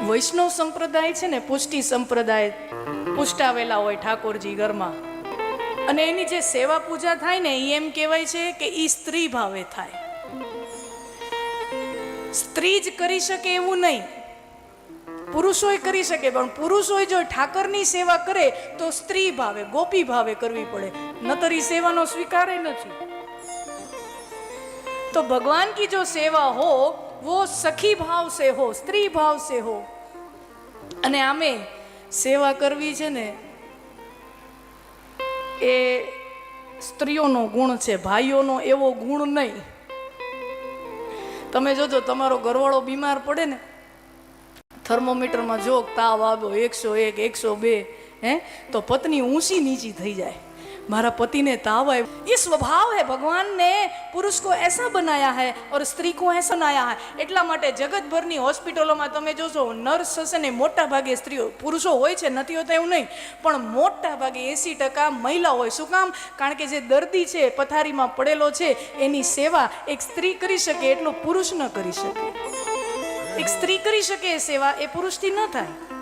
વૈષ્ણવ સંપ્રદાય છે ને, પુષ્ટિ સંપ્રદાય, પુષ્ટાવેલા હોય ઠાકોરજી ઘરમાં, અને એની જે સેવા પૂજા થાય ને એ એમ કહેવાય છે કે એ સ્ત્રી ભાવે થાય. સ્ત્રી જ કરી શકે એવું નહીં, પુરુષોય કરી શકે, પણ પુરુષોય જો ઠાકરની સેવા કરે તો સ્ત્રી ભાવે, ગોપી ભાવે કરવી પડે, નતર એ સેવાનો સ્વીકાર નથી. तो भगवान की जो सेवा हो वो सखी भाव से हो, स्त्री भाव से हो. અને આમે સેવા કરવી છે ને એ સ્ત્રીઓનો ગુણ છે, ભાઈઓનો એવો ગુણ નહીં. તમે જોજો તમારો ઘરવાળો બીમાર પડે ને, થર્મોમીટરમાં જો તાવ આવ્યો 101 102, તો પત્ની ઊંચી નીચી થઈ જાય, મારા પતિને ताव है. ये स्वभाव है. भगवान ने पुरुष को ऐसा बनाया है और स्त्री को ऐसा बनाया है. એટલા માટે જગતભરની હોસ્પિટલોમાં તમે જોશો નર્સ હશે ને મોટા ભાગે સ્ત્રીઓ, પુરુષો હોય છે નથી હોતા એવું નહીં, પણ મોટા ભાગે 80% મહિલા હોય. શું કામ? કારણ કે જે દર્દી છે, પથારીમાં પડેલો છે, એની સેવા એક સ્ત્રી કરી શકે એટલું પુરુષ ન કરી શકે. એક સ્ત્રી કરી શકે એ સેવા એ પુરુષથી ન થાય.